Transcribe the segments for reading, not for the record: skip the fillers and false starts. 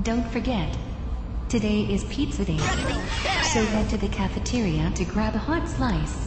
Don't forget, today is pizza day, so head to the cafeteria to grab a hot slice.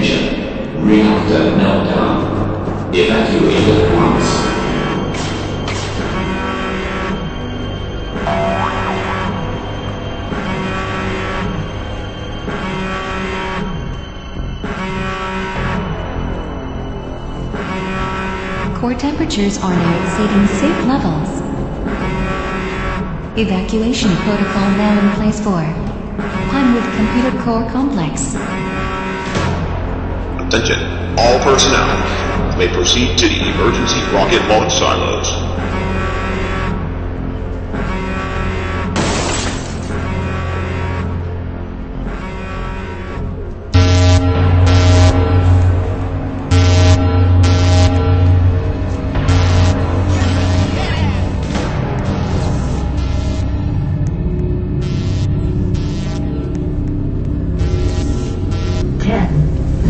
Attention. Reactor meltdown. Evacuate at once. Core temperatures are now exceeding safe levels. Evacuation protocol now in place for Pinewood Computer Core Complex. Attention, all personnel may proceed to the emergency rocket launch silos.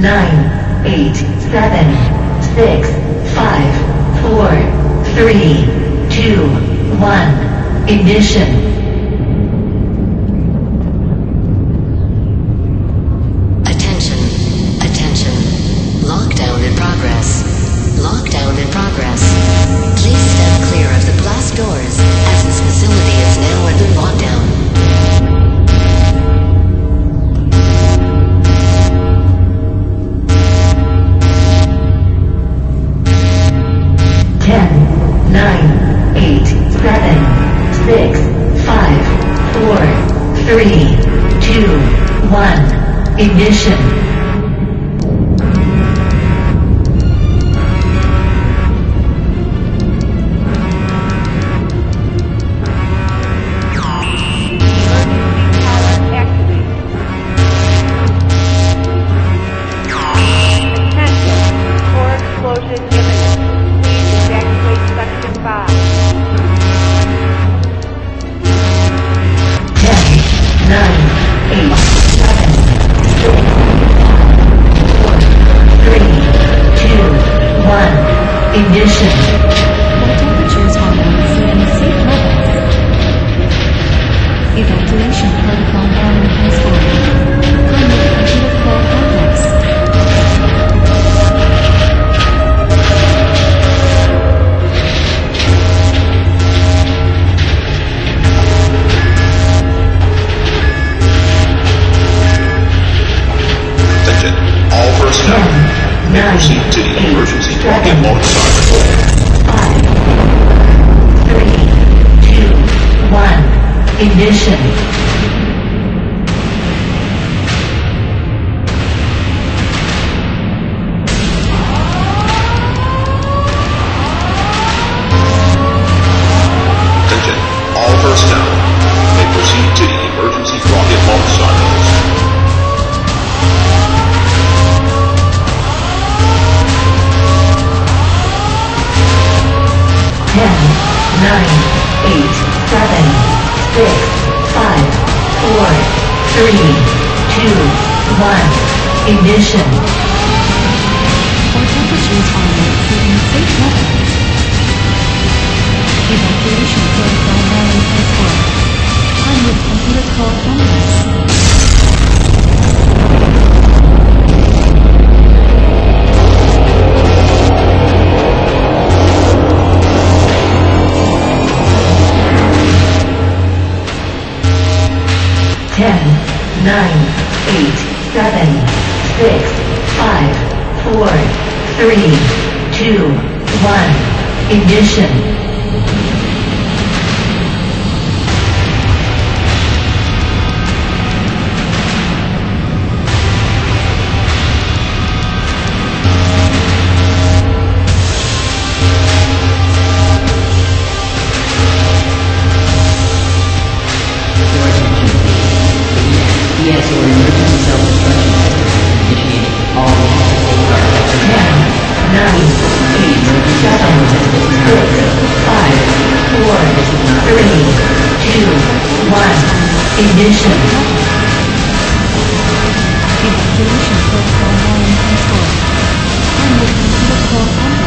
Nine, 8, 7, 6, 5, 4, 3, 2, 1. Ignition. Attention. Lockdown in progress. Lockdown in progress. Please stand clear of the blast doors, as this facility is now under lockdown. 10, 9, 8, 7, 6, 5, 4, 3, 2, 1. Ignition. Ignition. Core temperatures are now exceeding safe levels. Evacuation protocol now in place for Pinewood Computer Core Complex. Attention, all personnel may proceed to the emergency rocket launch silos. 5, 3, 2, 1. Ignition. Attention, all personnel may proceed to the emergency rocket launch silos. 10, 9, 8, 7, 6, 5, 4, 3, 2, 1. Ignition. Core temperatures are now exceeding safe levels. Evacuation protocol now in place for Pinewood Computer Core Complex. 10, 9, 8, 7, 6, 5, 4, 3, 2, 1. Ignition. Yes, or emergency self-destruction system. Initiating all reactor safeguard. 10, 9, 8, 7, 6, 5, 4, 3, 2, 1. Ignition. Evacuation protocol now in place for Pinewood Computer Core Complex.